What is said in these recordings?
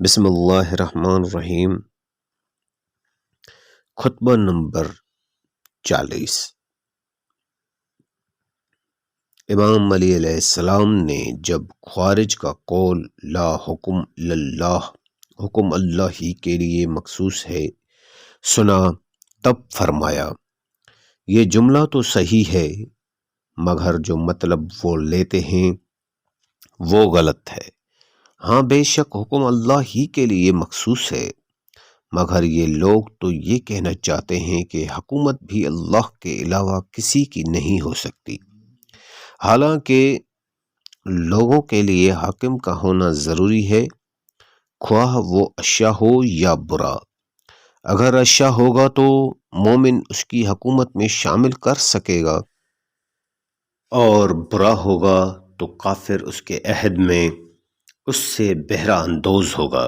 بسم اللہ الرحمن الرحیم۔ خطبہ نمبر 40۔ امام علی علیہ السلام نے جب خوارج کا قول لا حکم الا اللہ، حکم اللہ ہی کے لیے مخصوص ہے، سنا تب فرمایا یہ جملہ تو صحیح ہے مگر جو مطلب وہ لیتے ہیں وہ غلط ہے۔ ہاں بے شک حکم اللہ ہی کے لیے مخصوص ہے، مگر یہ لوگ تو یہ کہنا چاہتے ہیں کہ حکومت بھی اللہ کے علاوہ کسی کی نہیں ہو سکتی، حالانکہ لوگوں کے لیے حاکم کا ہونا ضروری ہے، خواہ وہ اچھا ہو یا برا۔ اگر اچھا ہوگا تو مومن اس کی حکومت میں شامل کر سکے گا، اور برا ہوگا تو کافر اس کے عہد میں اس سے بہرہ اندوز ہوگا،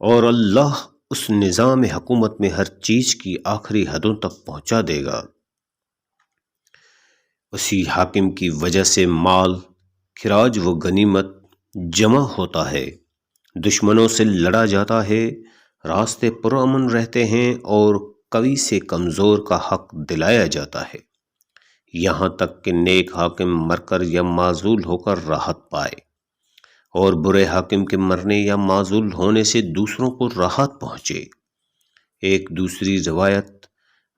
اور اللہ اس نظام حکومت میں ہر چیز کی آخری حدوں تک پہنچا دے گا۔ اسی حاکم کی وجہ سے مال، خراج و غنیمت جمع ہوتا ہے، دشمنوں سے لڑا جاتا ہے، راستے پرامن رہتے ہیں، اور قوی سے کمزور کا حق دلایا جاتا ہے، یہاں تک کہ نیک حاکم مر کر یا معزول ہو کر راحت پائے، اور برے حاکم کے مرنے یا معزول ہونے سے دوسروں کو راحت پہنچے۔ ایک دوسری روایت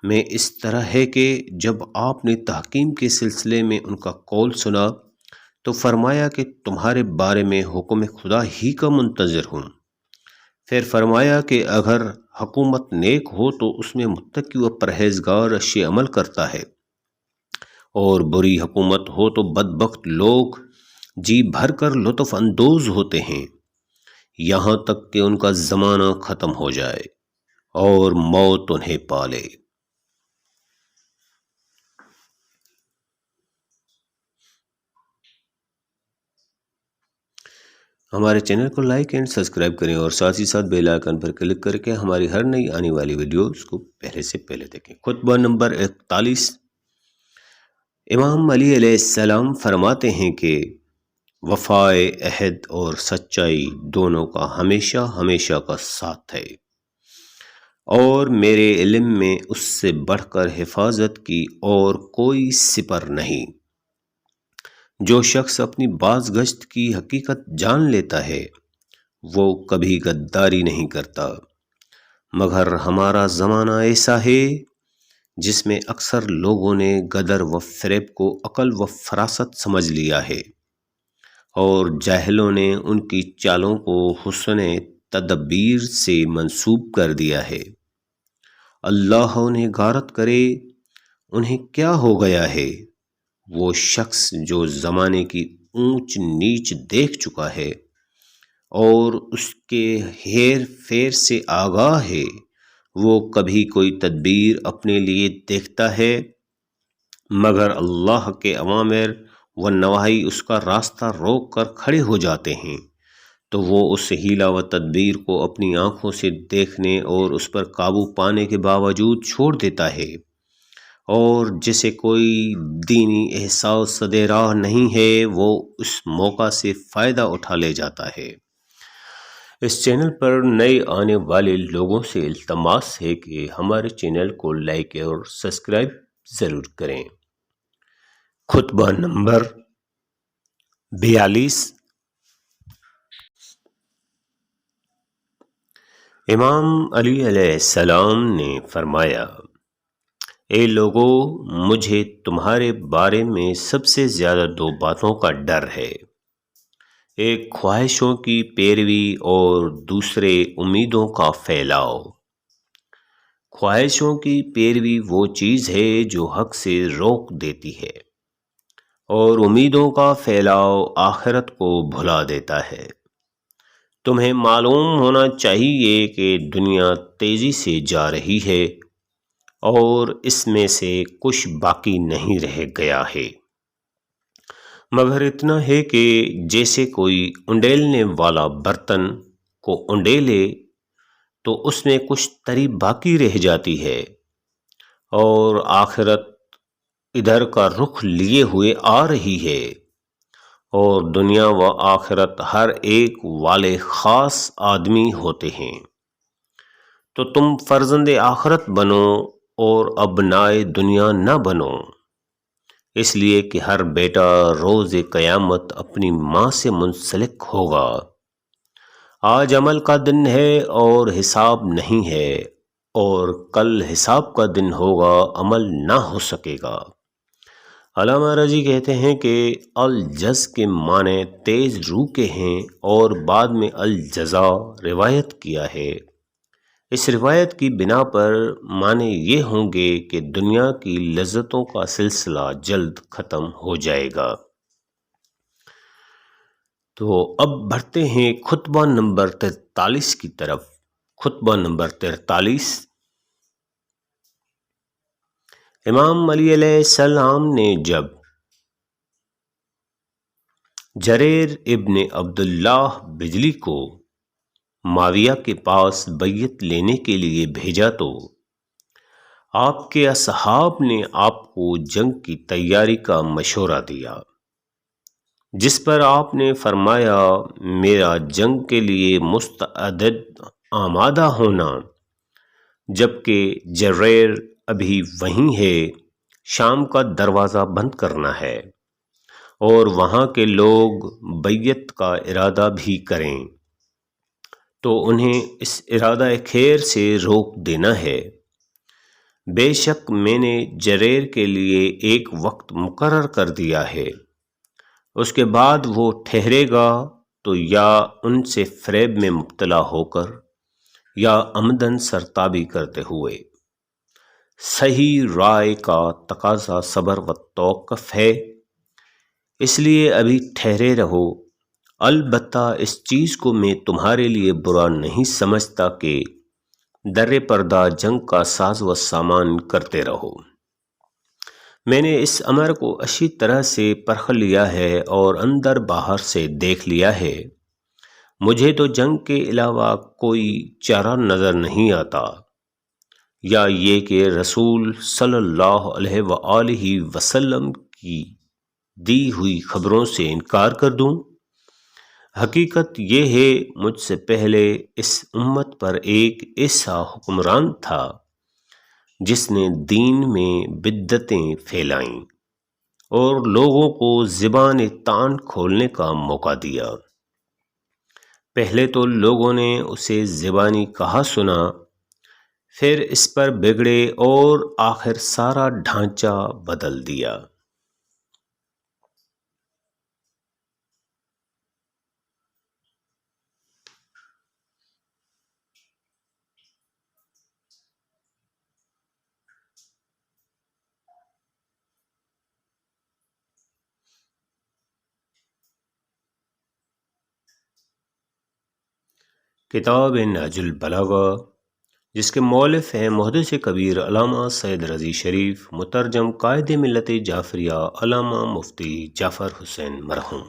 میں اس طرح ہے کہ جب آپ نے تحکیم کے سلسلے میں ان کا قول سنا تو فرمایا کہ تمہارے بارے میں حکم خدا ہی کا منتظر ہوں۔ پھر فرمایا کہ اگر حکومت نیک ہو تو اس میں متقی و پرہیزگار اچھے عمل کرتا ہے، اور بری حکومت ہو تو بدبخت لوگ جی بھر کر لطف اندوز ہوتے ہیں، یہاں تک کہ ان کا زمانہ ختم ہو جائے اور موت انہیں پالے۔ ہمارے چینل کو لائک اینڈ سبسکرائب کریں، اور ساتھ ہی ساتھ بیل آئیکن پر کلک کر کے ہماری ہر نئی آنے والی ویڈیوز کو پہلے سے پہلے دیکھیں۔ خطبہ نمبر 41۔ امام علی علیہ السلام فرماتے ہیں کہ وفائے عہد اور سچائی دونوں کا ہمیشہ ہمیشہ کا ساتھ ہے، اور میرے علم میں اس سے بڑھ کر حفاظت کی اور کوئی سپر نہیں۔ جو شخص اپنی باز گشت کی حقیقت جان لیتا ہے وہ کبھی غداری نہیں کرتا، مگر ہمارا زمانہ ایسا ہے جس میں اکثر لوگوں نے غدر و فریب کو عقل و فراست سمجھ لیا ہے، اور جاہلوں نے ان کی چالوں کو حسن تدبیر سے منسوب کر دیا ہے۔ اللہ انہیں غارت کرے، انہیں کیا ہو گیا ہے؟ وہ شخص جو زمانے کی اونچ نیچ دیکھ چکا ہے اور اس کے ہیر پھیر سے آگاہ ہے، وہ کبھی کوئی تدبیر اپنے لیے دیکھتا ہے؟ مگر اللہ کے اوامر و نواہی اس کا راستہ روک کر کھڑے ہو جاتے ہیں تو وہ اس حیلہ و تدبیر کو اپنی آنکھوں سے دیکھنے اور اس پر قابو پانے کے باوجود چھوڑ دیتا ہے، اور جسے کوئی دینی احساس صدے راہ نہیں ہے وہ اس موقع سے فائدہ اٹھا لے جاتا ہے۔ اس چینل پر نئے آنے والے لوگوں سے التماس ہے کہ ہمارے چینل کو لائک اور سبسکرائب ضرور کریں۔ خطبہ نمبر 42۔ امام علی علیہ السلام نے فرمایا اے لوگو، مجھے تمہارے بارے میں سب سے زیادہ دو باتوں کا ڈر ہے، ایک خواہشوں کی پیروی اور دوسرے امیدوں کا پھیلاؤ۔ خواہشوں کی پیروی وہ چیز ہے جو حق سے روک دیتی ہے، اور امیدوں کا پھیلاؤ آخرت کو بھلا دیتا ہے۔ تمہیں معلوم ہونا چاہیے کہ دنیا تیزی سے جا رہی ہے اور اس میں سے کچھ باقی نہیں رہ گیا ہے، مگر اتنا ہے کہ جیسے کوئی انڈیلنے والا برتن کو انڈیلے تو اس میں کچھ تری باقی رہ جاتی ہے، اور آخرت ادھر کا رخ لیے ہوئے آ رہی ہے، اور دنیا و آخرت ہر ایک والے خاص آدمی ہوتے ہیں، تو تم فرزند آخرت بنو اور ابنائے دنیا نہ بنو، اس لیے کہ ہر بیٹا روز قیامت اپنی ماں سے منسلک ہوگا۔ آج عمل کا دن ہے اور حساب نہیں ہے، اور کل حساب کا دن ہوگا، عمل نہ ہو سکے گا۔ علامہ رضی کہتے ہیں کہ الجز کے معنی تیز روح کے ہیں، اور بعد میں الجزا روایت کیا ہے۔ اس روایت کی بنا پر معنی یہ ہوں گے کہ دنیا کی لذتوں کا سلسلہ جلد ختم ہو جائے گا۔ تو اب بڑھتے ہیں خطبہ نمبر 43 کی طرف۔ خطبہ نمبر 43، امام علی علیہ السلام نے جب جریر ابن عبداللہ بجلی کو معاویہ کے پاس بیعت لینے کے لیے بھیجا تو آپ کے اصحاب نے آپ کو جنگ کی تیاری کا مشورہ دیا، جس پر آپ نے فرمایا میرا جنگ کے لیے مستعد آمادہ ہونا، جبکہ جریر ابھی وہیں ہے، شام کا دروازہ بند کرنا ہے، اور وہاں کے لوگ بیعت کا ارادہ بھی کریں تو انہیں اس ارادہ خیر سے روک دینا ہے۔ بے شک میں نے جریر کے لیے ایک وقت مقرر کر دیا ہے، اس کے بعد وہ ٹھہرے گا تو یا ان سے فریب میں مبتلا ہو کر یا عمدن سرتابی کرتے ہوئے۔ صحیح رائے کا تقاضا صبر و توقف ہے، اس لیے ابھی ٹھہرے رہو۔ البتہ اس چیز کو میں تمہارے لیے برا نہیں سمجھتا کہ در پردہ جنگ کا ساز و سامان کرتے رہو۔ میں نے اس امر کو اچھی طرح سے پرکھ لیا ہے اور اندر باہر سے دیکھ لیا ہے، مجھے تو جنگ کے علاوہ کوئی چارہ نظر نہیں آتا، یا یہ کہ رسول صلی اللہ علیہ وآلہ وسلم کی دی ہوئی خبروں سے انکار کر دوں۔ حقیقت یہ ہے مجھ سے پہلے اس امت پر ایک ایسا حکمران تھا جس نے دین میں بدعتیں پھیلائیں اور لوگوں کو زبان طعن کھولنے کا موقع دیا۔ پہلے تو لوگوں نے اسے زبانی کہا سنا، پھر اس پر بگڑے اور آخر سارا ڈھانچہ بدل دیا۔ کتاب نہج البلاغہ، جس کے مؤلف ہیں محدث کبیر علامہ سید رضی شریف، مترجم قائد ملت جعفریہ علامہ مفتی جعفر حسین مرحوم۔